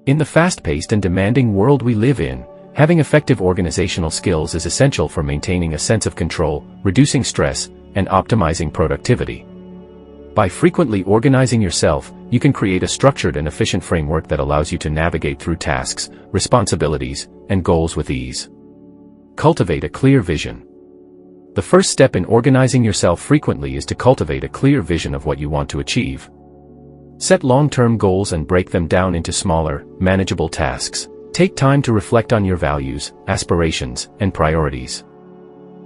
In the fast-paced and demanding world we live in, having effective organizational skills is essential for maintaining a sense of control, reducing stress, and optimizing productivity. By frequently organizing yourself, you can create a structured and efficient framework that allows you to navigate through tasks, responsibilities, and goals with ease. Cultivate a clear vision. The first step in organizing yourself frequently is to cultivate a clear vision of what you want to achieve. Set long-term goals and break them down into smaller, manageable tasks. Take time to reflect on your values, aspirations, and priorities.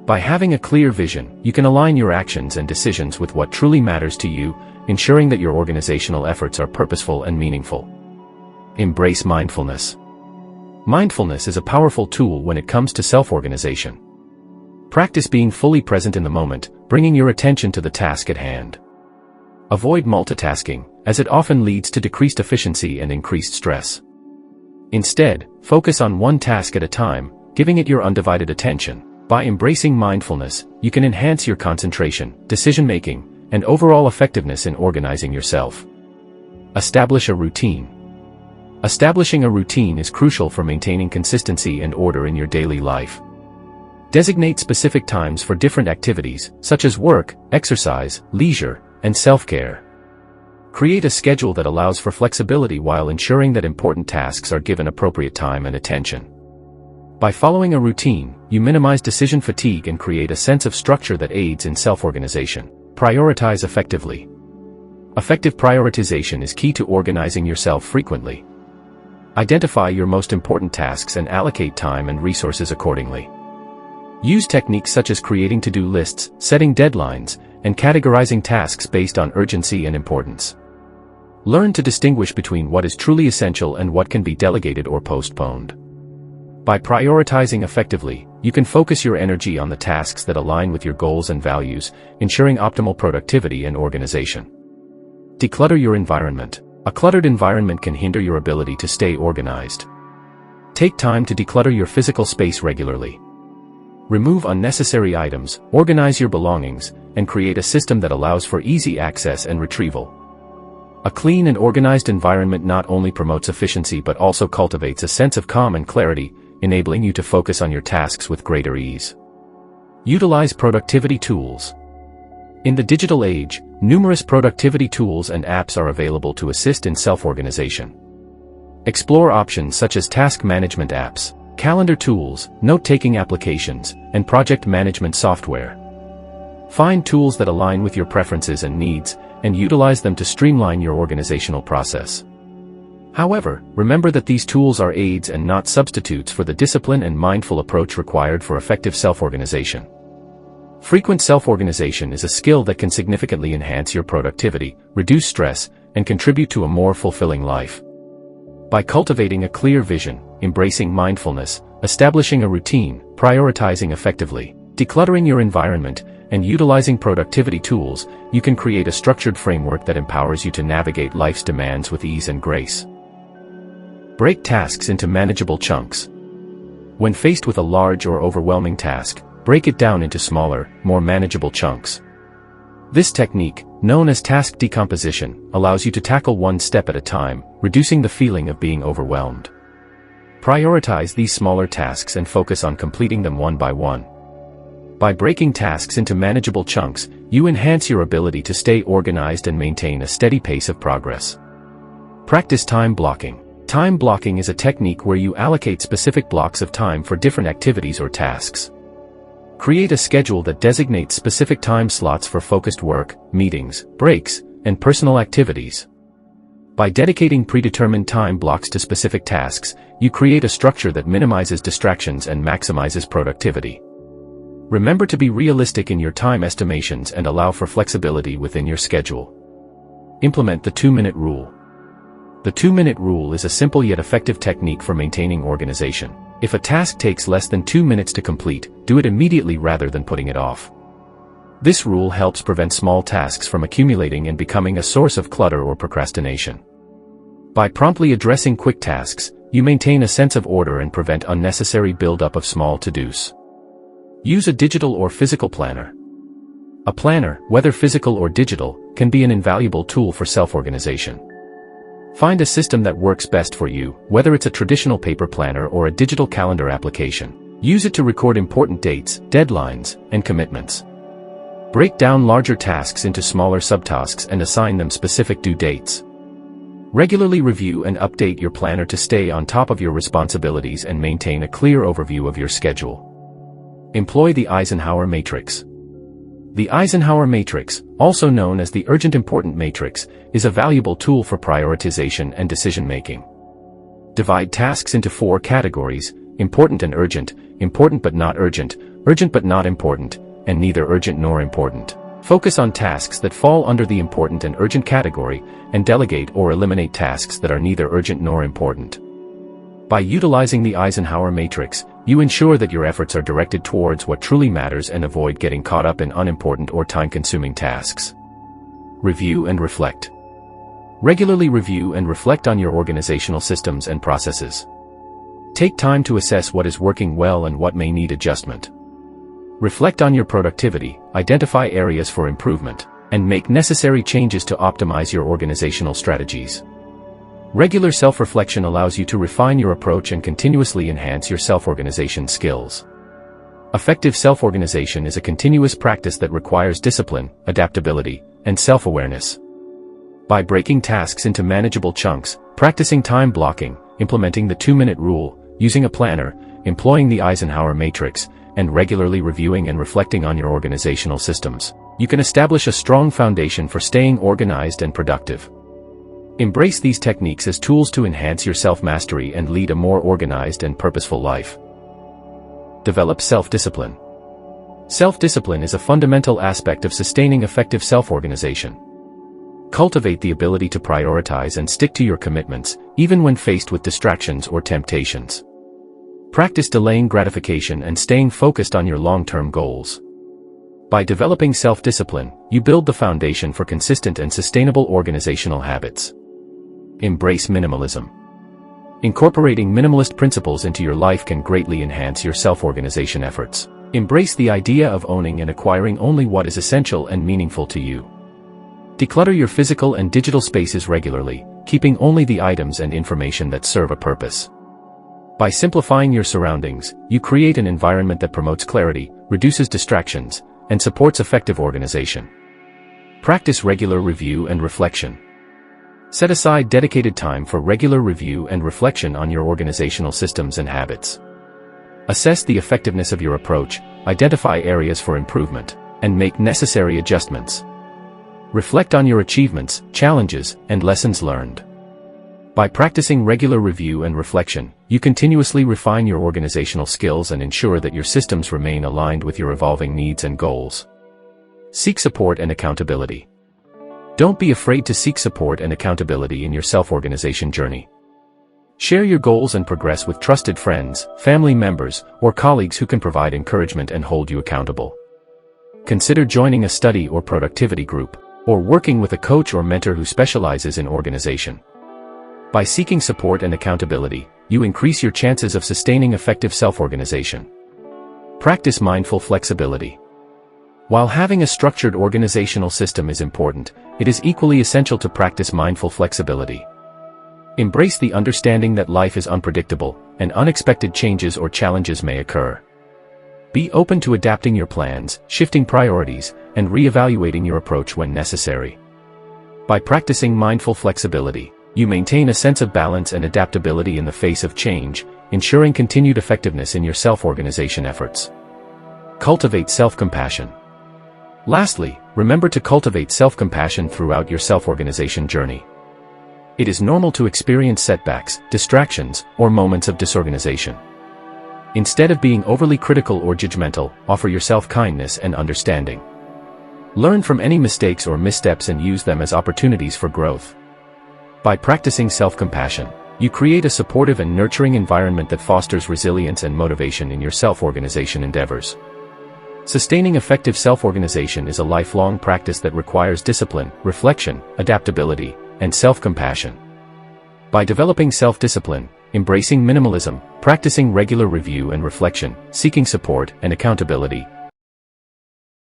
By having a clear vision, you can align your actions and decisions with what truly matters to you, ensuring that your organizational efforts are purposeful and meaningful. Embrace mindfulness. Mindfulness is a powerful tool when it comes to self-organization. Practice being fully present in the moment, bringing your attention to the task at hand. Avoid multitasking, as it often leads to decreased efficiency and increased stress. Instead, focus on one task at a time, giving it your undivided attention. By embracing mindfulness, you can enhance your concentration, decision-making, and overall effectiveness in organizing yourself. Establish a routine. Establishing a routine is crucial for maintaining consistency and order in your daily life. Designate specific times for different activities, such as work, exercise, leisure, and self-care. Create a schedule that allows for flexibility while ensuring that important tasks are given appropriate time and attention. By following a routine, you minimize decision fatigue and create a sense of structure that aids in self-organization. Prioritize effectively. Effective prioritization is key to organizing yourself frequently. Identify your most important tasks and allocate time and resources accordingly. Use techniques such as creating to-do lists, setting deadlines, and categorizing tasks based on urgency and importance. Learn to distinguish between what is truly essential and what can be delegated or postponed. By prioritizing effectively, you can focus your energy on the tasks that align with your goals and values, ensuring optimal productivity and organization. Declutter your environment. A cluttered environment can hinder your ability to stay organized. Take time to declutter your physical space regularly. Remove unnecessary items, organize your belongings, and create a system that allows for easy access and retrieval. A clean and organized environment not only promotes efficiency but also cultivates a sense of calm and clarity, enabling you to focus on your tasks with greater ease. Utilize productivity tools. In the digital age, numerous productivity tools and apps are available to assist in self-organization. Explore options such as task management apps, calendar tools, note-taking applications, and project management software. Find tools that align with your preferences and needs, and utilize them to streamline your organizational process. However, remember that these tools are aids and not substitutes for the discipline and mindful approach required for effective self-organization. Frequent self-organization is a skill that can significantly enhance your productivity, reduce stress, and contribute to a more fulfilling life. By cultivating a clear vision, embracing mindfulness, establishing a routine, prioritizing effectively, decluttering your environment, and utilizing productivity tools, you can create a structured framework that empowers you to navigate life's demands with ease and grace. Break tasks into manageable chunks. When faced with a large or overwhelming task, break it down into smaller, more manageable chunks. This technique, known as task decomposition, allows you to tackle one step at a time, reducing the feeling of being overwhelmed. Prioritize these smaller tasks and focus on completing them one by one. By breaking tasks into manageable chunks, you enhance your ability to stay organized and maintain a steady pace of progress. Practice time blocking. Time blocking is a technique where you allocate specific blocks of time for different activities or tasks. Create a schedule that designates specific time slots for focused work, meetings, breaks, and personal activities. By dedicating predetermined time blocks to specific tasks, you create a structure that minimizes distractions and maximizes productivity. Remember to be realistic in your time estimations and allow for flexibility within your schedule. Implement the 2-minute rule. The 2-minute rule is a simple yet effective technique for maintaining organization. If a task takes less than 2 minutes to complete, do it immediately rather than putting it off. This rule helps prevent small tasks from accumulating and becoming a source of clutter or procrastination. By promptly addressing quick tasks, you maintain a sense of order and prevent unnecessary buildup of small to-dos. Use a digital or physical planner. A planner, whether physical or digital, can be an invaluable tool for self-organization. Find a system that works best for you, whether it's a traditional paper planner or a digital calendar application. Use it to record important dates, deadlines, and commitments. Break down larger tasks into smaller subtasks and assign them specific due dates. Regularly review and update your planner to stay on top of your responsibilities and maintain a clear overview of your schedule. Employ the Eisenhower Matrix. The Eisenhower Matrix, also known as the Urgent Important Matrix, is a valuable tool for prioritization and decision-making. Divide tasks into 4 categories: important and urgent, important but not urgent, urgent but not important, and neither urgent nor important. Focus on tasks that fall under the important and urgent category, and delegate or eliminate tasks that are neither urgent nor important. By utilizing the Eisenhower Matrix, you ensure that your efforts are directed towards what truly matters and avoid getting caught up in unimportant or time-consuming tasks. Review and reflect. Regularly review and reflect on your organizational systems and processes. Take time to assess what is working well and what may need adjustment. Reflect on your productivity, identify areas for improvement, and make necessary changes to optimize your organizational strategies. Regular self-reflection allows you to refine your approach and continuously enhance your self-organization skills. Effective self-organization is a continuous practice that requires discipline, adaptability, and self-awareness. By breaking tasks into manageable chunks, practicing time blocking, implementing the 2-minute rule, using a planner, employing the Eisenhower Matrix, and regularly reviewing and reflecting on your organizational systems, you can establish a strong foundation for staying organized and productive. Embrace these techniques as tools to enhance your self-mastery and lead a more organized and purposeful life. Develop self-discipline. Self-discipline is a fundamental aspect of sustaining effective self-organization. Cultivate the ability to prioritize and stick to your commitments, even when faced with distractions or temptations. Practice delaying gratification and staying focused on your long-term goals. By developing self-discipline, you build the foundation for consistent and sustainable organizational habits. Embrace minimalism. Incorporating minimalist principles into your life can greatly enhance your self-organization efforts. Embrace the idea of owning and acquiring only what is essential and meaningful to you. Declutter your physical and digital spaces regularly, keeping only the items and information that serve a purpose. By simplifying your surroundings, you create an environment that promotes clarity, reduces distractions, and supports effective organization. Practice regular review and reflection. Set aside dedicated time for regular review and reflection on your organizational systems and habits. Assess the effectiveness of your approach, identify areas for improvement, and make necessary adjustments. Reflect on your achievements, challenges, and lessons learned. By practicing regular review and reflection, you continuously refine your organizational skills and ensure that your systems remain aligned with your evolving needs and goals. Seek support and accountability. Don't be afraid to seek support and accountability in your self-organization journey. Share your goals and progress with trusted friends, family members, or colleagues who can provide encouragement and hold you accountable. Consider joining a study or productivity group, or working with a coach or mentor who specializes in organization. By seeking support and accountability, you increase your chances of sustaining effective self-organization. Practice mindful flexibility. While having a structured organizational system is important, it is equally essential to practice mindful flexibility. Embrace the understanding that life is unpredictable, and unexpected changes or challenges may occur. Be open to adapting your plans, shifting priorities, and reevaluating your approach when necessary. By practicing mindful flexibility, you maintain a sense of balance and adaptability in the face of change, ensuring continued effectiveness in your self-organization efforts. Cultivate self-compassion. Lastly, remember to cultivate self-compassion throughout your self-organization journey. It is normal to experience setbacks, distractions, or moments of disorganization. Instead of being overly critical or judgmental, offer yourself kindness and understanding. Learn from any mistakes or missteps and use them as opportunities for growth. By practicing self-compassion, you create a supportive and nurturing environment that fosters resilience and motivation in your self-organization endeavors. Sustaining effective self-organization is a lifelong practice that requires discipline, reflection, adaptability, and self-compassion. By developing self-discipline, embracing minimalism, practicing regular review and reflection, seeking support and accountability,